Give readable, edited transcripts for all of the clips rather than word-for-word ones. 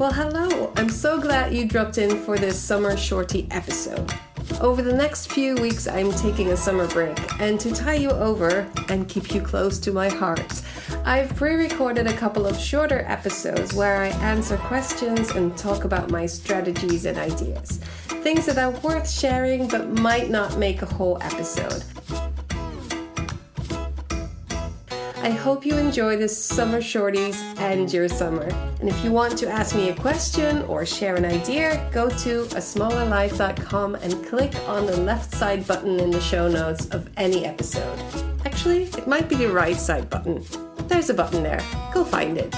Well, hello! I'm so glad you dropped in for this Summer Shortie episode. Over the next few weeks, I'm taking a summer break, and to tie you over and keep you close to my heart, I've pre-recorded a couple of shorter episodes where I answer questions and talk about my strategies and ideas. Things that are worth sharing but might not make a whole episode. I hope you enjoy this Summer Shorties and your summer. And if you want to ask me a question or share an idea, go to asmallerlife.com and click on the left side button in the show notes of any episode. Actually, it might be the right side button. There's a button there. Go find it.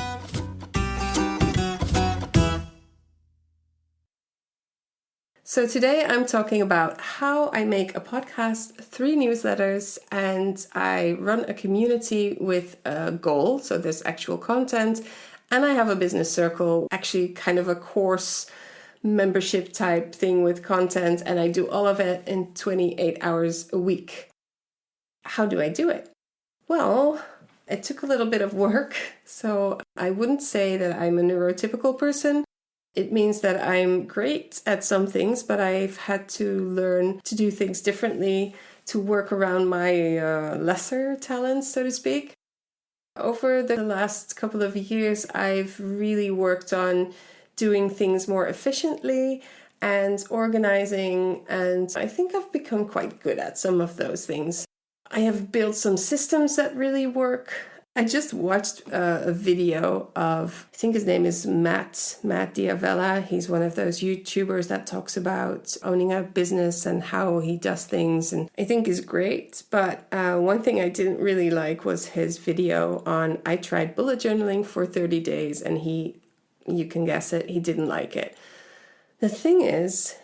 So today I'm talking about how I make a podcast, 3 newsletters, and I run a community with a goal. So there's actual content, and I have a business circle, actually kind of a course membership type thing with content, and I do all of it in 28 hours a week. How do I do it? Well, it took a little bit of work, so I wouldn't say that I'm a neurotypical person. It means that I'm great at some things, but I've had to learn to do things differently, to work around my lesser talents, so to speak. Over the last couple of years, I've really worked on doing things more efficiently and organizing, and I think I've become quite good at some of those things. I have built some systems that really work. I just watched a video of, I think his name is Matt Diavella. He's one of those YouTubers that talks about owning a business and how he does things, and I think is great. But one thing I didn't really like was his video on, I tried bullet journaling for 30 days and you can guess it, he didn't like it. The thing is,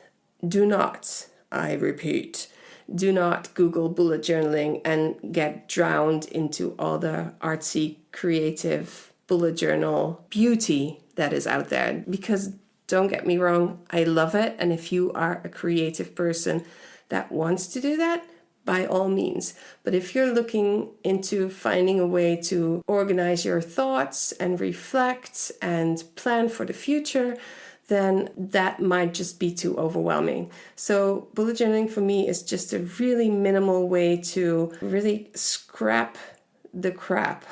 do not, I repeat, do not Google bullet journaling and get drowned into all the artsy, creative bullet journal beauty that is out there. Because don't get me wrong, I love it. And if you are a creative person that wants to do that, by all means. But if you're looking into finding a way to organize your thoughts and reflect and plan for the future, then that might just be too overwhelming. So bullet journaling for me is just a really minimal way to really scrap the crap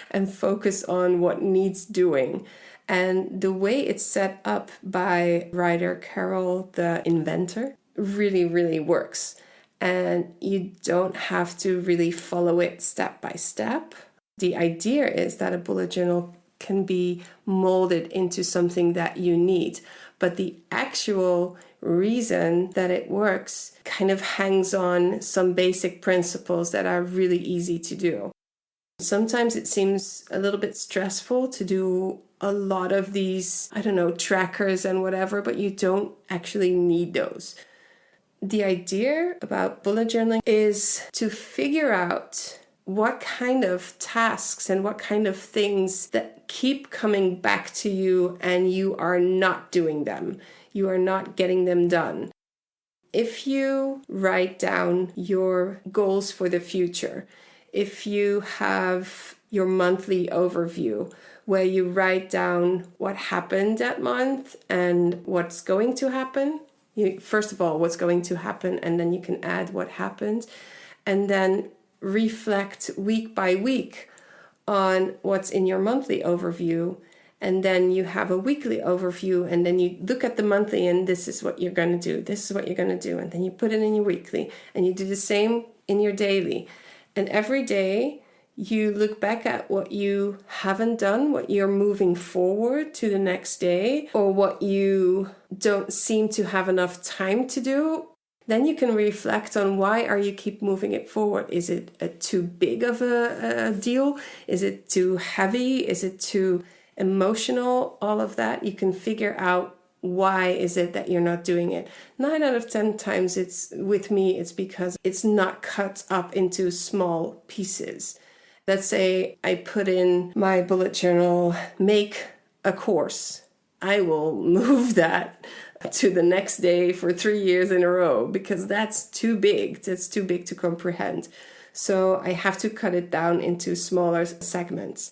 and focus on what needs doing. And the way it's set up by writer Carol, the inventor, really, really works. And you don't have to really follow it step by step. The idea is that a bullet journal can be molded into something that you need. But the actual reason that it works kind of hangs on some basic principles that are really easy to do. Sometimes it seems a little bit stressful to do a lot of these, trackers and whatever, but you don't actually need those. The idea about bullet journaling is to figure out what kind of tasks and what kind of things that keep coming back to you and you are not doing them. You are not getting them done. If you write down your goals for the future, if you have your monthly overview where you write down what happened that month and what's going to happen, first of all, what's going to happen, and then you can add what happened, and then reflect week by week on what's in your monthly overview, and then you have a weekly overview, and then you look at the monthly and this is what you're going to do, this is what you're going to do, and then you put it in your weekly, and you do the same in your daily. And every day you look back at what you haven't done, what you're moving forward to the next day, or what you don't seem to have enough time to do. Then you can reflect on why are you keep moving it forward. Is it too big of a deal? Is it too heavy? Is it too emotional? All of that. You can figure out why is it that you're not doing it. 9 out of 10 times it's because it's not cut up into small pieces. Let's say I put in my bullet journal, make a course. I will move that to the next day for 3 years in a row because that's too big. That's too big to comprehend. So I have to cut it down into smaller segments.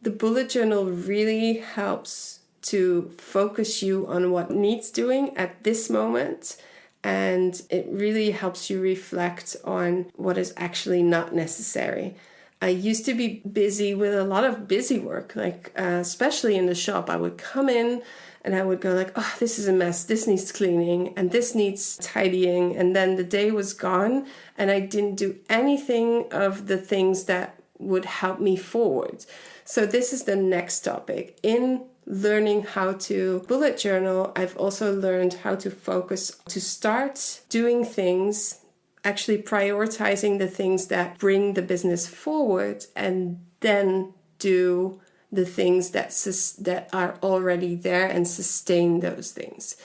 The bullet journal really helps to focus you on what needs doing at this moment. And it really helps you reflect on what is actually not necessary. I used to be busy with a lot of busy work, like especially in the shop. I would come in and I would go like, oh, this is a mess. This needs cleaning and this needs tidying. And then the day was gone and I didn't do anything of the things that would help me forward. So this is the next topic. In learning how to bullet journal, I've also learned how to focus, to start doing things, actually prioritizing the things that bring the business forward, and then do the things that are already there and sustain those things.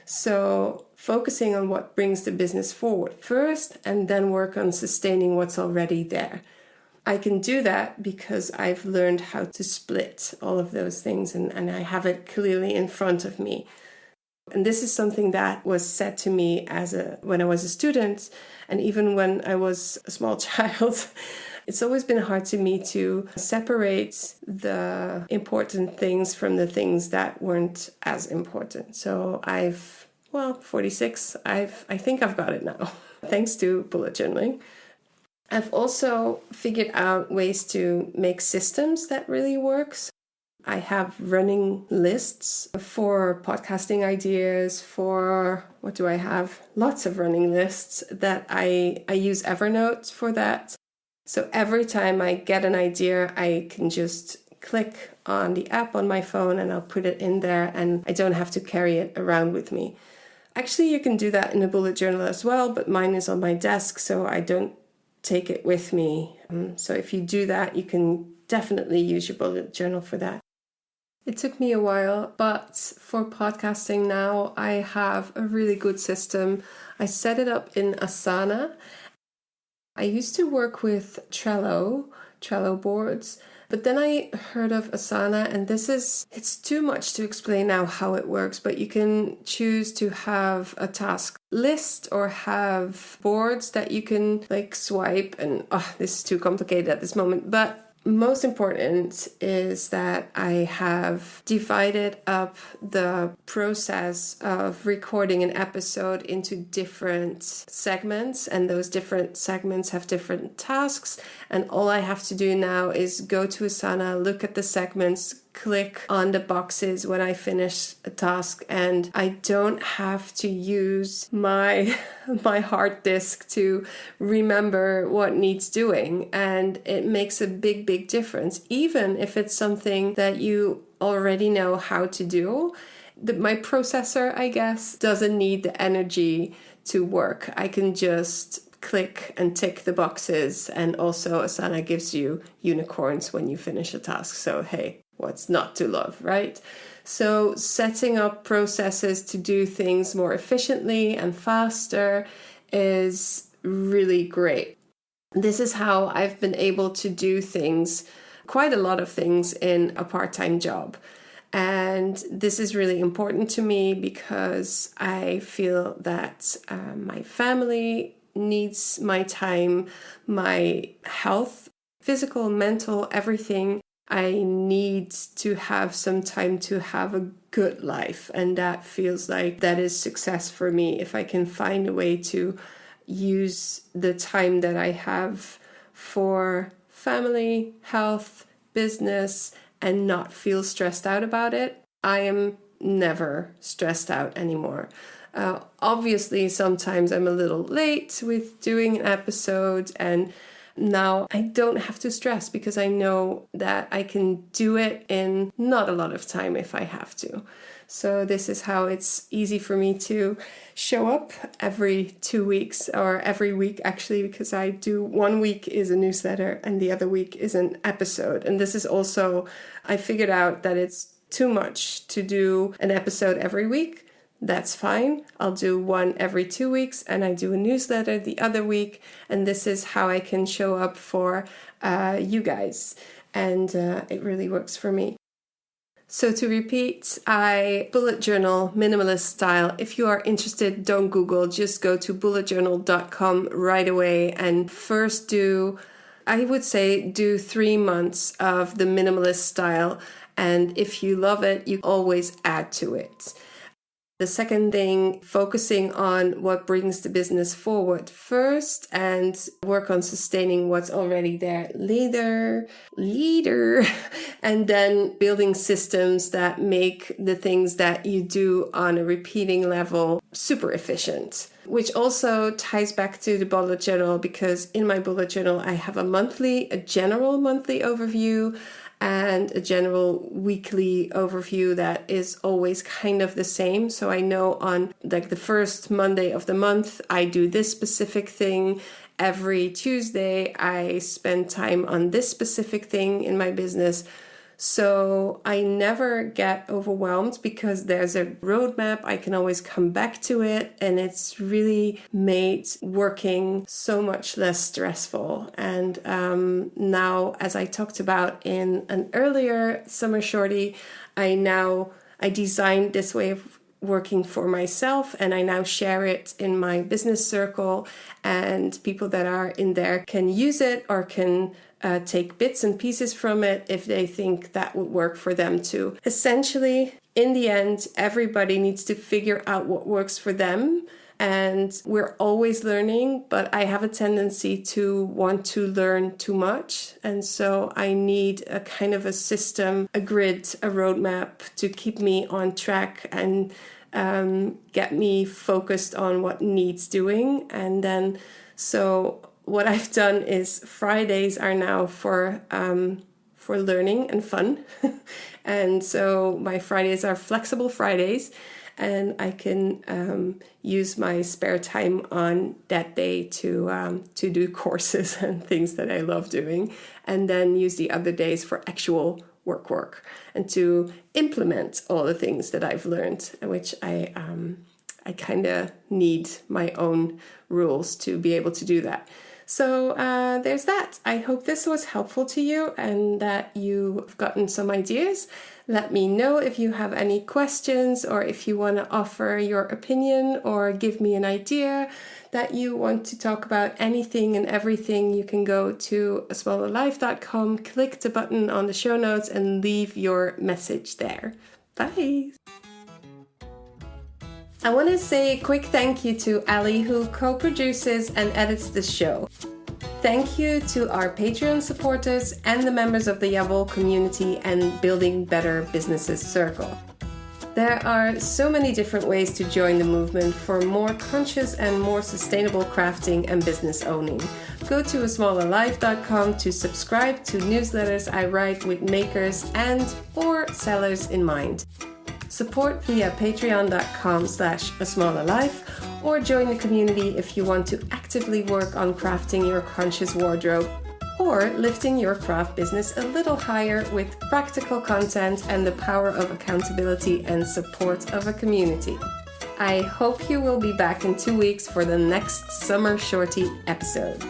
So focusing on what brings the business forward first, and then work on sustaining what's already there. I can do that because I've learned how to split all of those things, and I have it clearly in front of me. And this is something that was said to me when I was a student, and even when I was a small child. It's always been hard to me to separate the important things from the things that weren't as important. So 46, I think I've got it now, thanks to bullet journaling. I've also figured out ways to make systems that really works. I have running lists for podcasting ideas, what do I have? Lots of running lists that I use Evernote for that. So every time I get an idea, I can just click on the app on my phone and I'll put it in there and I don't have to carry it around with me. Actually, you can do that in a bullet journal as well, but mine is on my desk, so I don't take it with me. So if you do that, you can definitely use your bullet journal for that. It took me a while, but for podcasting now, I have a really good system. I set it up in Asana. I used to work with Trello boards, but then I heard of Asana, and it's too much to explain now how it works, but you can choose to have a task list or have boards that you can like swipe, and this is too complicated at this moment, but most important is that I have divided up the process of recording an episode into different segments, and those different segments have different tasks, and all I have to do now is go to Asana, look at the segments, click on the boxes when I finish a task, and I don't have to use my hard disk to remember what needs doing. And it makes a big difference, even if it's something that you already know how to do. My processor, I guess, doesn't need the energy to work. I can just click and tick the boxes, and also Asana gives you unicorns when you finish a task. So hey, what's not to love, right? So setting up processes to do things more efficiently and faster is really great. This is how I've been able to do things, quite a lot of things in a part-time job. And this is really important to me because I feel that my family needs my time, my health, physical, mental, everything. I need to have some time to have a good life, and that feels like that is success for me if I can find a way to use the time that I have for family, health, business, and not feel stressed out about it. I am never stressed out anymore. Obviously, sometimes I'm a little late with doing an episode, and now I don't have to stress because I know that I can do it in not a lot of time if I have to. So this is how it's easy for me to show up every 2 weeks, or every week actually, because I do 1 week is a newsletter and the other week is an episode. And this is also, I figured out that it's too much to do an episode every week. That's fine. I'll do one every 2 weeks, and I do a newsletter the other week. And this is how I can show up for you guys. And it really works for me. So to repeat, I bullet journal minimalist style. If you are interested, don't Google, just go to bulletjournal.com right away and first do I would say do 3 months of the minimalist style. And if you love it, you always add to it. The second thing, focusing on what brings the business forward first and work on sustaining what's already there later. And then building systems that make the things that you do on a repeating level super efficient, which also ties back to the bullet journal, because in my bullet journal, I have a general monthly overview and a general weekly overview that is always kind of the same. So I know on like the first Monday of the month, I do this specific thing. Every Tuesday, I spend time on this specific thing in my business. So I never get overwhelmed because there's a roadmap. I can always come back to it, and it's really made working so much less stressful. And now, as I talked about in an earlier summer shorty, I designed this way of working for myself, and I now share it in my business circle, and people that are in there can use it or can take bits and pieces from it if they think that would work for them too. Essentially, in the end, everybody needs to figure out what works for them. And we're always learning, but I have a tendency to want to learn too much. And so I need a kind of a system, a grid, a roadmap to keep me on track and get me focused on what needs doing. And then, so what I've done is Fridays are now for learning and fun. And so my Fridays are flexible Fridays, and I can use my spare time on that day to do courses and things that I love doing, and then use the other days for actual work and to implement all the things that I've learned, which I kind of need my own rules to be able to do that. So there's that. I hope this was helpful to you and that you've gotten some ideas. Let me know if you have any questions, or if you want to offer your opinion or give me an idea that you want to talk about anything and everything. You can go to asmallerlife.com, click the button on the show notes and leave your message there. Bye. I want to say a quick thank you to Ali, who co-produces and edits the show. Thank you to our Patreon supporters and the members of the Yabol community and Building Better Businesses Circle. There are so many different ways to join the movement for more conscious and more sustainable crafting and business owning. Go to asmallerlife.com to subscribe to newsletters I write with makers and or sellers in mind. Support via patreon.com/asmallerlife, or join the community if you want to actively work on crafting your conscious wardrobe or lifting your craft business a little higher with practical content and the power of accountability and support of a community. I hope you will be back in 2 weeks for the next Summer Shorty episode.